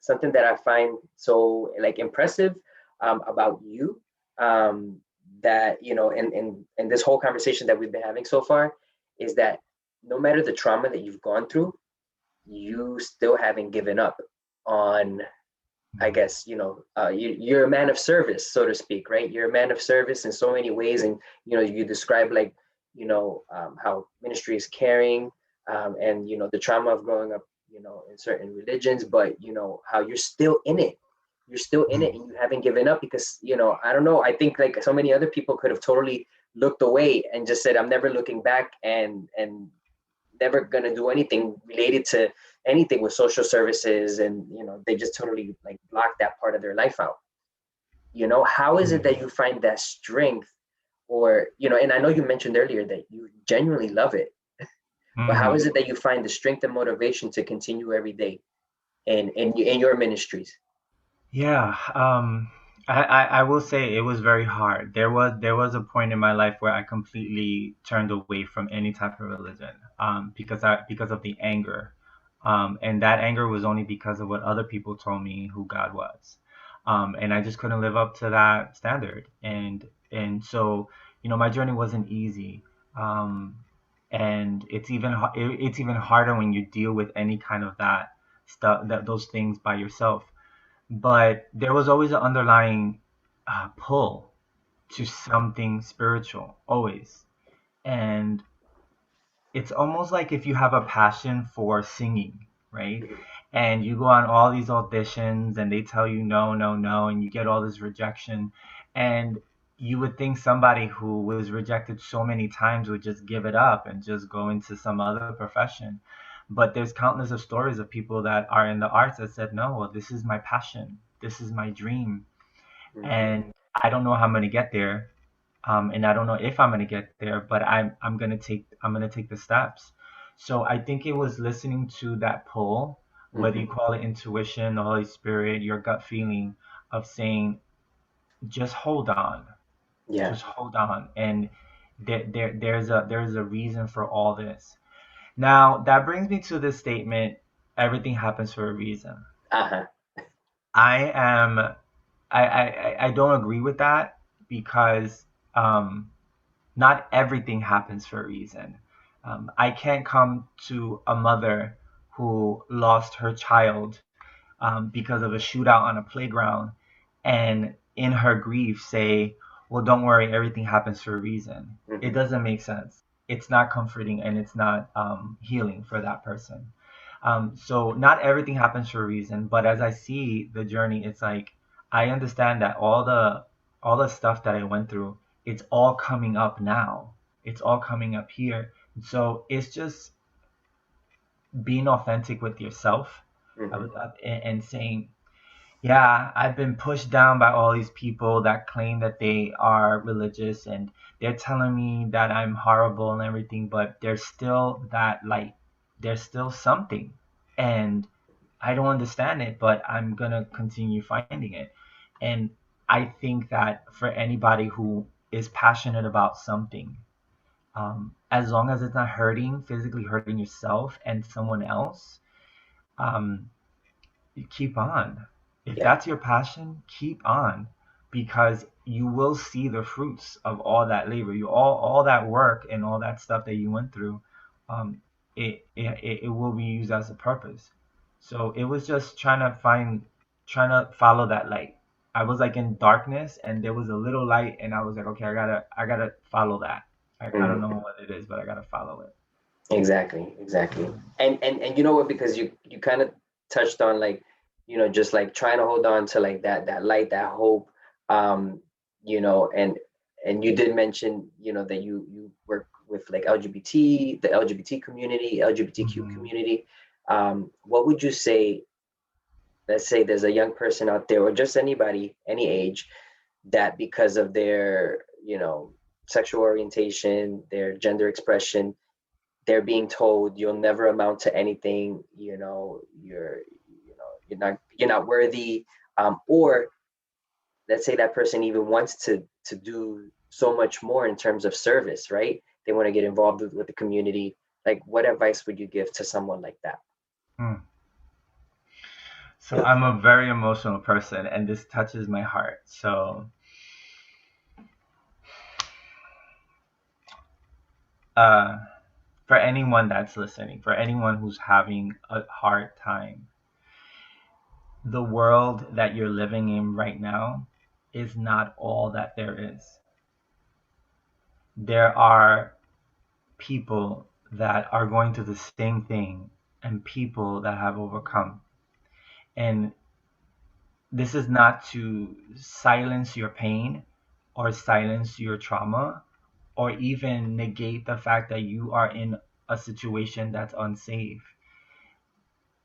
something that I find so like impressive, about you, um, that in this whole conversation that we've been having so far, is that no matter the trauma that you've gone through, you still haven't given up on, I guess, you're a man of service, so to speak, right? You're a man of service in so many ways, and you describe, like, how ministry is caring, and the trauma of growing up, in certain religions, but how you're still in it. You're still in it, and you haven't given up because I don't know. I think like so many other people could have totally looked away and just said, "I'm never looking back," and never gonna do anything related to anything with social services, and they just totally like block that part of their life out. How is it that you find that strength, or and I know you mentioned earlier that you genuinely love it, but how Mhm. is it that you find the strength and motivation to continue every day in your ministries? Yeah, I will say it was very hard. There was a point in my life where I completely turned away from any type of religion, because of the anger, and that anger was only because of what other people told me who God was, and I just couldn't live up to that standard, and so my journey wasn't easy, um, and it's even harder when you deal with any kind of that stuff, those things by yourself, but there was always an underlying pull to something spiritual, always. And it's almost like if you have a passion for singing, right? Mhm. And you go on all these auditions and they tell you no, no, no, and you get all this rejection. And you would think somebody who was rejected so many times would just give it up and just go into some other profession. But there's countless of stories of people that are in the arts that said, no, well, this is my passion. This is my dream. Mhm. And I don't know how I'm going to get there, and I don't know if I'm gonna get there, but I'm gonna take the steps. So I think it was listening to that pull, whether you Mhm. call it intuition, the Holy Spirit, your gut feeling of saying, just Yeah. hold on, and there's a reason for all this. Now that brings me to this statement: everything happens for a reason. Uh-huh. I am I don't agree with that because um, not everything happens for a reason. I can't come to a mother who lost her child because of a shootout on a playground and in her grief say, well, don't worry, everything happens for a reason. It Mhm. doesn't make sense. It's not comforting and it's not healing for that person. So not everything happens for a reason, but as I see the journey, it's like I understand that all the stuff that I went through, it's all coming up now. It's all coming up here. So it's just being authentic with yourself, Mhm. and saying, Yeah, I've been pushed down by all these people that claim that they are religious, and they're telling me that I'm horrible and everything, but there's still that light. There's still something. And I don't understand it, but I'm gonna continue finding it. And I think that for anybody who is passionate about something, as long as it's not hurting, physically hurting yourself and someone else, um, you keep on. If Yeah. that's your passion, keep on, because you will see the fruits of all that labor, all that work and all that stuff that you went through. Um, it will be used as a purpose. So it was just trying to follow that light. I was like in darkness, and there was a little light, and I was like, okay, I gotta follow that. I don't know Mhm. what it is, but I gotta follow it. Exactly, exactly. And you know what, because you kind of touched on, like, just like trying to hold on to like that light, that hope. um and you did mention, that you work with like the LGBT community, LGBTQ Hmm. community. What would you say, let's say there's a young person out there, or just anybody, any age, that because of their, sexual orientation, their gender expression, they're being told you'll never amount to anything, you're not worthy. Or let's say that person even wants to do so much more in terms of service, right? They want to get involved with the community. Like, what advice would you give to someone like that? Hmm. So I'm a very emotional person, and this touches my heart. So, uh, for anyone that's listening, for anyone who's having a hard time, the world that you're living in right now is not all that there is. There are people that are going through the same thing, and people that have overcome. And this is not to silence your pain or silence your trauma or even negate the fact that you are in a situation that's unsafe.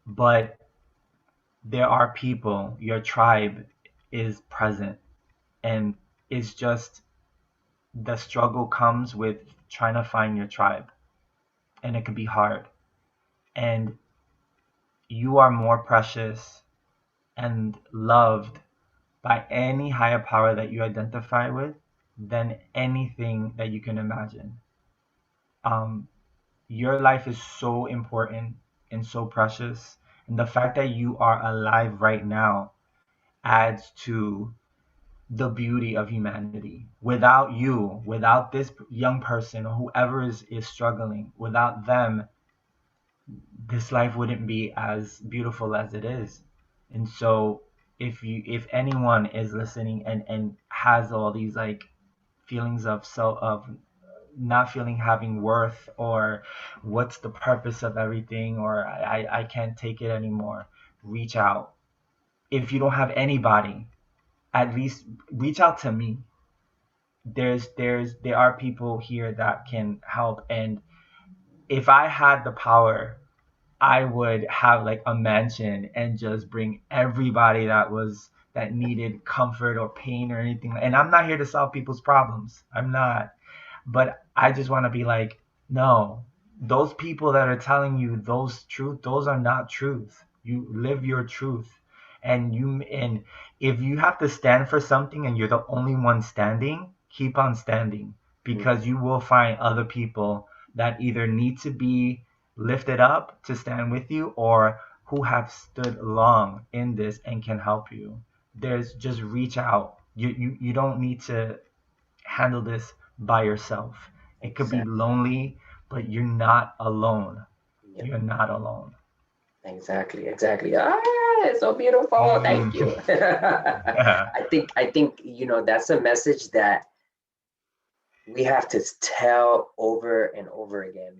But there are people, your tribe is present, and it's just the struggle comes with trying to find your tribe, and it can be hard. And you are more precious and loved by any higher power that you identify with than anything that you can imagine. Um, your life is so important and so precious. And the fact that you are alive right now adds to the beauty of humanity. Without you, without this young person or whoever is struggling, without them, this life wouldn't be as beautiful as it is. And so if anyone is listening and has all these like feelings of not feeling having worth, or what's the purpose of everything, or I can't take it anymore, reach out. If you don't have anybody, at least reach out to me. There are people here that can help. And if I had the power, I would have like a mansion and just bring everybody that needed comfort or pain or anything. And I'm not here to solve people's problems. I'm not. But I just want to be like, no, those people that are telling you those are not truth. You live your truth. And if you have to stand for something and you're the only one standing, keep on standing, because you will find other people that either need to be lifted up to stand with you, or who have stood long in this and can help you. There's just reach out. You don't need to handle this by yourself. It could be Exactly. lonely, but you're not alone. Yep. You're not alone. Exactly. Exactly. Ah, it's so beautiful. Thank Mm. you. Yeah. I think that's a message that we have to tell over and over again.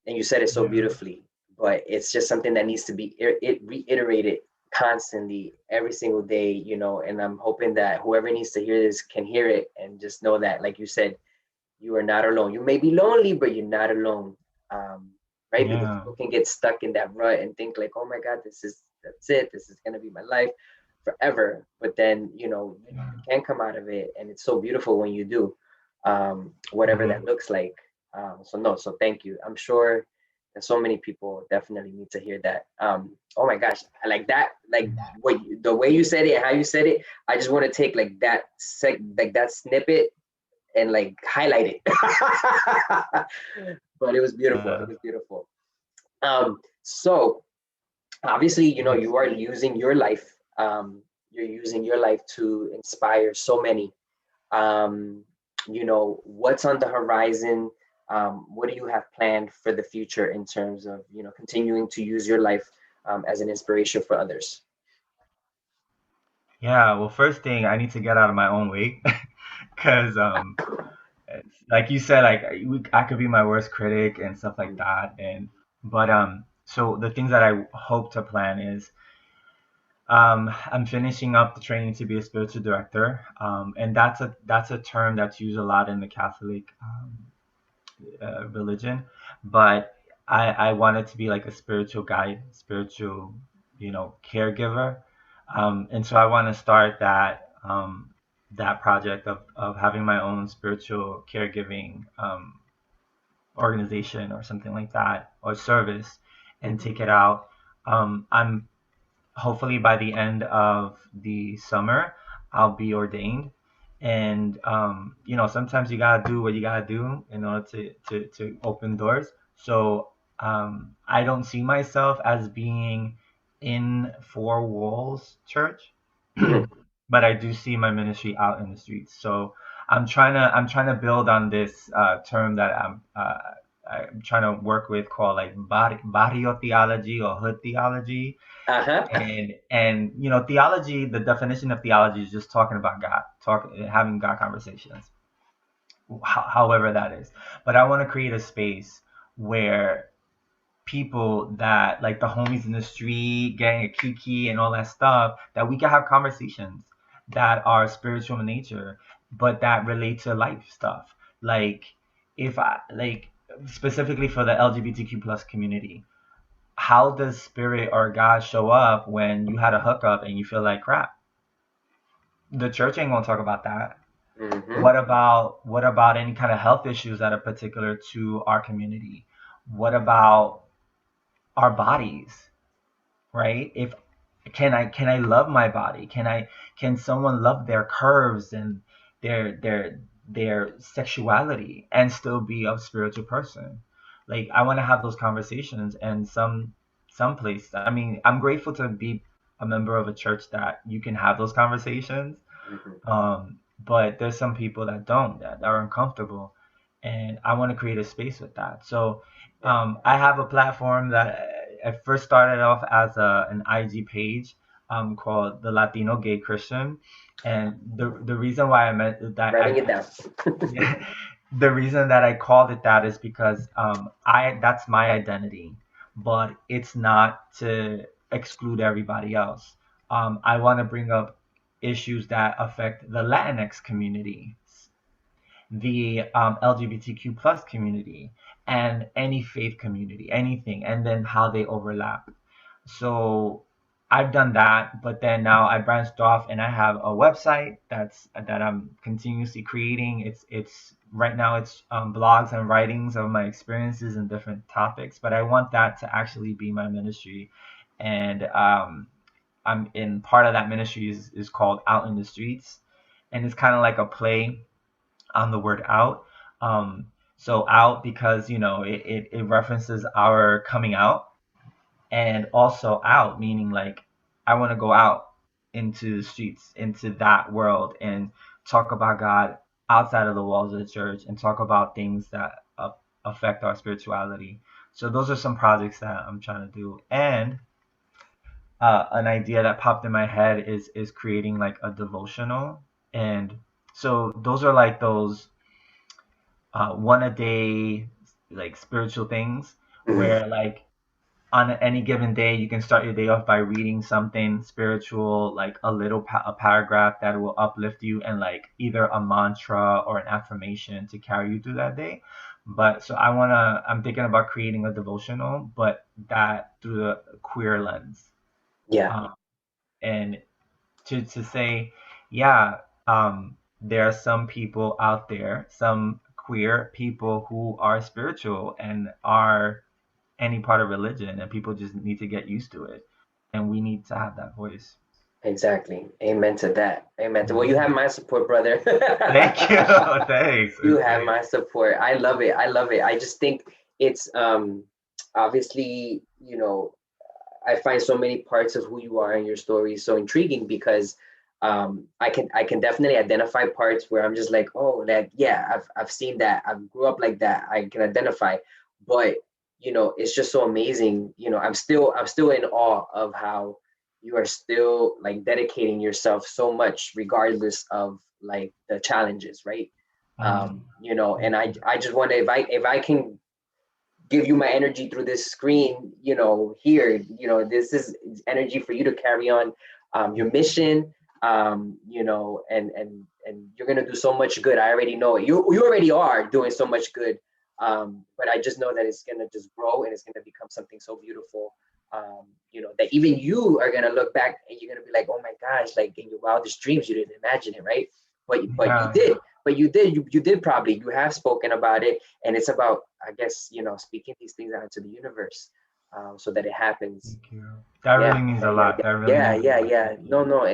And you said it so Yeah. beautifully, but it's just something that needs to be reiterated constantly every single day. And I'm hoping that whoever needs to hear this can hear it and just know that, like you said, you are not alone. You may be lonely, but you're not alone. Um, right? Because Yeah. people can get stuck in that rut and think like, oh my God, that's it. This is gonna be my life. forever, but then you can come out of it, and it's so beautiful when you do, whatever Mhm. that looks like. So thank you. I'm sure that so many people definitely need to hear that. Oh my gosh, I like that, like the way you said it, how you said it. I just want to take like that snippet and like highlight it. But it was beautiful. It was beautiful. So obviously, you are using your life. You're using your life to inspire so many. Um, what's on the horizon? What do you have planned for the future in terms of, continuing to use your life as an inspiration for others? Yeah, well, first thing, I need to get out of my own way because like you said, like I could be my worst critic and stuff like that. And but so the things that I hope to plan is I'm finishing up the training to be a spiritual director, and that's a term that's used a lot in the Catholic religion, but I wanted to be like a spiritual guide, spiritual, caregiver, and so I want to start that project of having my own spiritual caregiving organization or something like that, or service, and Mhm. take it out. I'm hopefully by the end of the summer, I'll be ordained. And sometimes you gotta do what you gotta do in order to open doors. So I don't see myself as being in four walls church, Mhm. but I do see my ministry out in the streets. So I'm trying to build on this term that I'm trying to work with, called like barrio theology or hood theology. Uh-huh. And theology, the definition of theology is just talking about God, having God conversations, however that is. But I want to create a space where people that like the homies in the street getting a kiki and all that stuff, that we can have conversations that are spiritual in nature, but that relate to life stuff. Like, if I like specifically for the LGBTQ plus community, how does spirit or God show up when you had a hookup and you feel like crap? The church ain't gonna talk about that. Mhm. What about any kind of health issues that are particular to our community? What about our bodies, right? If can I love my body? Can someone love their curves and their sexuality and still be a spiritual person? Like, I want to have those conversations. And some place, I mean, I'm grateful to be a member of a church that you can have those conversations. Mhm. But there's some people that don't, that are uncomfortable, and I want to create a space with that. So Yeah. I have a platform that I first started off as an IG page, called the Latino Gay Christian, and the reason why I meant that Writing it down. yeah, the reason that I called it that is because I that's my identity, but it's not to exclude everybody else. I want to bring up issues that affect the Latinx community, the LGBTQ plus community, and any faith community, anything, and then how they overlap. So I've done that, but then now I branched off and I have a website that I'm continuously creating. It's right now it's blogs and writings of my experiences in different topics, but I want that to actually be my ministry. And I'm in part of that ministry is called Out in the Streets, and it's kind of like a play on the word out. Um, so out because it references our coming out, and also out meaning like I want to go out into the streets, into that world, and talk about God outside of the walls of the church, and talk about things that affect our spirituality. So those are some projects that I'm trying to do. And an idea that popped in my head is creating like a devotional. And so those are like those one a day like spiritual things, Mhm. where like on any given day you can start your day off by reading something spiritual, like a paragraph that will uplift you, and like either a mantra or an affirmation to carry you through that day. But so I'm thinking about creating a devotional, but that through the queer lens. Yeah. um, and to say, yeah, there are some people out there, some queer people who are spiritual and are any part of religion, and people just need to get used to it, and we need to have that voice. Exactly. Amen to that. Amen to, well, you have Mhm. my support, brother. Thank you. Thanks. You have Thanks. my support. I love it. I love it. I just think it's obviously, I find so many parts of who you are and your story so intriguing because I can definitely identify parts where I'm just like, oh, like yeah, I've seen that. I grew up like that. I can identify, but it's just so amazing. I'm still in awe of how you are still like dedicating yourself so much, regardless of like the challenges, right? And Thank you. I just wonder if I can give you my energy through this screen, here, this is energy for you to carry on your mission, and you're gonna do so much good. I already know it. You already are doing so much good, but I just know that it's gonna just grow and it's gonna become something so beautiful. That even you are gonna look back and you're gonna be like, oh my gosh, like in your wildest dreams, you didn't imagine it, right? But you Yeah, did. You did probably. You have spoken about it, and it's about, I guess, speaking these things out into the universe, so that it happens. thank you. That Yeah, really means yeah, a yeah, lot. That really yeah, means a yeah, lot. yeah. Thank you. No, no,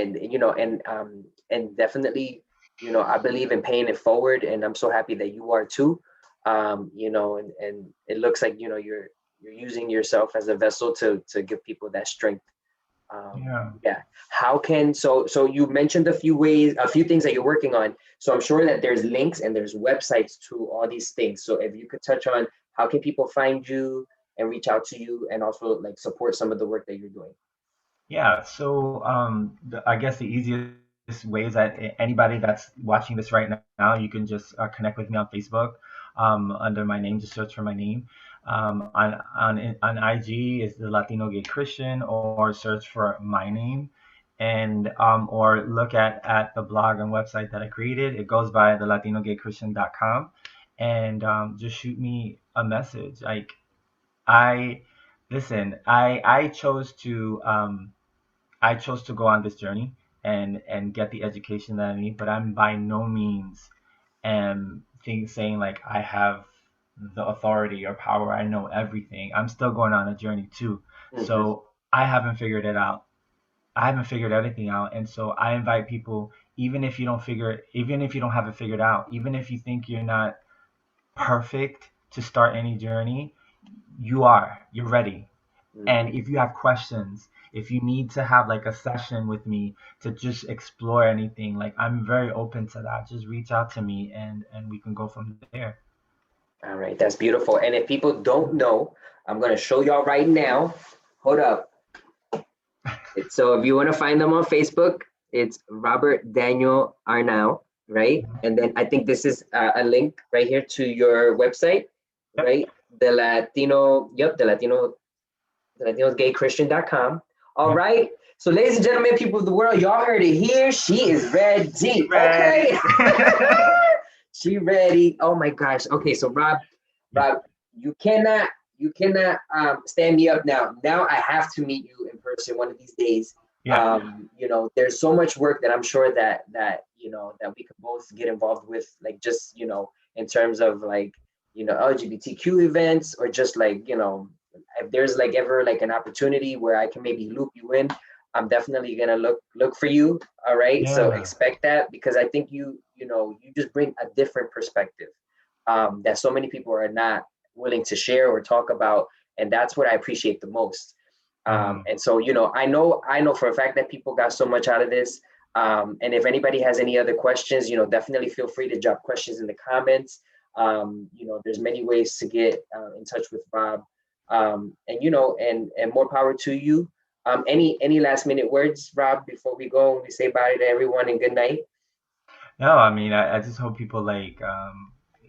and definitely, I believe in paying it forward, and I'm so happy that you are too. And it looks like you're using yourself as a vessel to give people that strength. Yeah. Yeah. How can so you mentioned a few things that you're working on. So I'm sure that there's links and there's websites to all these things. So if you could touch on how can people find you and reach out to you and also like support some of the work that you're doing. Yeah, so I guess the easiest way is that anybody that's watching this right now, you can just connect with me on Facebook under my name. Just search for my name. On IG is the Latino Gay Christian, or search for my name, and or look at the blog and website that I created. It goes by the LatinoGayChristian.com, and just shoot me a message. Like I listen, I chose to go on this journey and get the education that I need, but I'm by no means am saying like I have the authority or power. I know everything. I'm still going on a journey too. Hmm. So I haven't figured it out. I haven't figured everything out. And so I invite people, even if you don't have it figured out, even if you think you're not perfect to start any journey, you're ready. And Hmm. if you have questions, if you need to have like a session with me to just explore anything, like I'm very open to that. Just reach out to me and we can go from there. All right, that's beautiful. And if people don't know, I'm gonna show y'all right now. Hold up. So if you want to find them on Facebook, it's Robert Daniel Arnau, right? And then I think this is a link right here to your website, Yep. right? The Latino, yep, the Latino Gay Christian.com. All Yep. right. So, ladies and gentlemen, people of the world, y'all heard it here. She is ready. Okay. Ready. She ready. Oh my gosh. Okay, so Yeah. Rob, you cannot stand me up now. Now I have to meet you in person one of these days. Yeah. There's so much work that I'm sure that we could both get involved with, like just in terms of like LGBTQ events, or just like if there's like ever like an opportunity where I can maybe loop you in, I'm definitely gonna look for you. All right. So Yeah. expect that, because I think you just bring a different perspective that so many people are not willing to share or talk about, and that's what I appreciate the most. Mhm. And so I know for a fact that people got so much out of this. And if anybody has any other questions, definitely feel free to drop questions in the comments. There's many ways to get in touch with Rob, and more power to you. Any last minute words, Rob, before we go and we say bye to everyone and good night? No, I mean, I just hope people like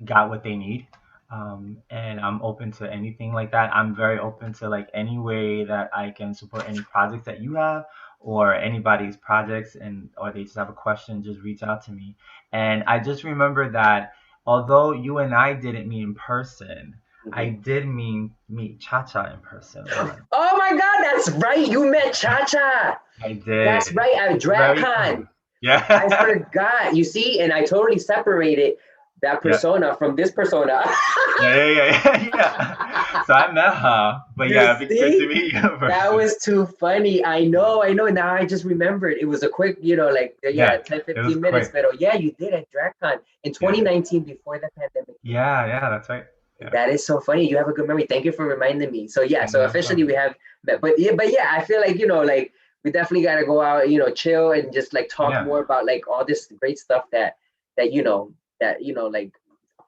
got what they need. And I'm open to anything like that. I'm very open to like any way that I can support any projects that you have or anybody's projects, and or they just have a question, just reach out to me. And I just remember that although you and I didn't meet in person, I Mhm. did meet Cha Cha in person once. Oh my God, that's right. You met Cha Cha. I did. That's right, at Very DragCon. cool. Yeah. I forgot. You see, and I totally separated that Yeah. persona from this persona. Yeah. So I met her, but You yeah, it'd be great to see? meet you in That person. was too funny. I know. Now I just remembered. It was a quick, like, Yeah, 10, it was 15 minutes. quick. But yeah, you did at DragCon in Yeah. 2019 before the pandemic. Yeah, that's right. Yeah. That is so funny. You have a good memory. Thank you for reminding me. So yeah, so No officially we problem. have met. But yeah, I feel like, like we definitely gotta go out, chill and just like talk Yeah. more about like all this great stuff that like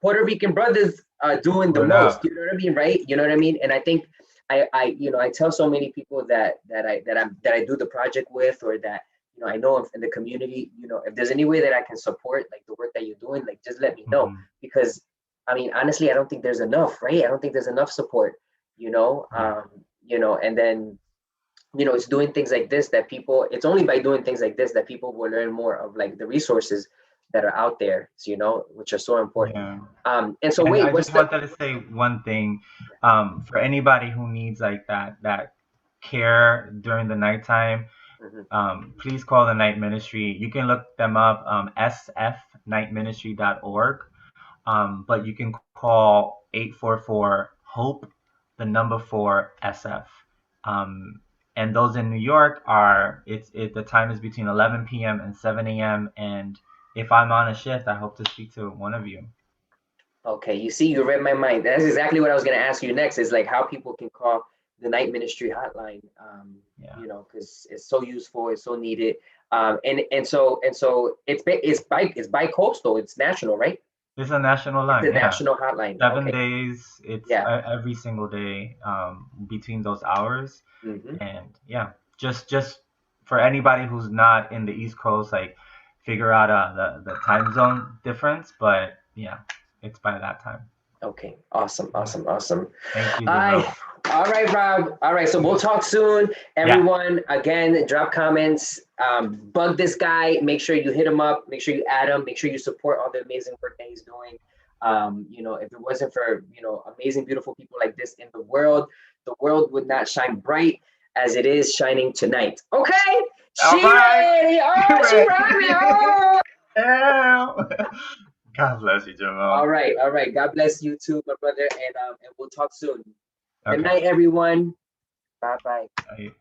Puerto Rican brothers are doing the Word most. up. You know what I mean, right? You know what I mean? And I think I tell so many people that I do the project with, or that I know in the community, if there's any way that I can support like the work that you're doing, like just let me know. Mhm. Because I mean, honestly, I don't think there's enough, right? I don't think there's enough support, Yeah. and then it's doing things like this that people, it's only by doing things like this that people will learn more of like the resources that are out there, which are so important. Yeah. And so And wait, I what's just the wanted to say one thing, for anybody who needs like that care during the nighttime, Mhm. please call the night ministry. You can look them up, sfnightministry.org. But you can call 844 HOPE, the number 4 SF. And those in New York the time is between 11 p.m. and 7 a.m. And if I'm on a shift, I hope to speak to one of you. Okay, you see, you read my mind. That's exactly what I was going to ask you next, is like how people can call the night ministry hotline, Yeah. because it's so useful, it's so needed. And so it's bi-coastal, it's national, right? It's a national It's a line. Yeah. national hotline. 7 days. It's Yeah. every single day, between those hours. Hmm. And yeah, just for anybody who's not in the East Coast, like figure out the time zone difference. But yeah, it's by that time. Okay, awesome, Yeah. awesome, awesome. Thank you, I, Jomil. all right, Rob. All right, so we'll talk soon. Yeah. Everyone, again, drop comments, bug this guy. Make sure you hit him up. Make sure you add him. Make sure you support all the amazing work that he's doing. If it wasn't for amazing, beautiful people like this in the world would not shine bright as it is shining tonight. Okay, All she right. ready. You Oh, she ready? ready. Oh. God bless you, Jomil. All right, all right. God bless you too, my brother, and we'll talk soon. Good Okay. night, everyone. Bye bye. Bye.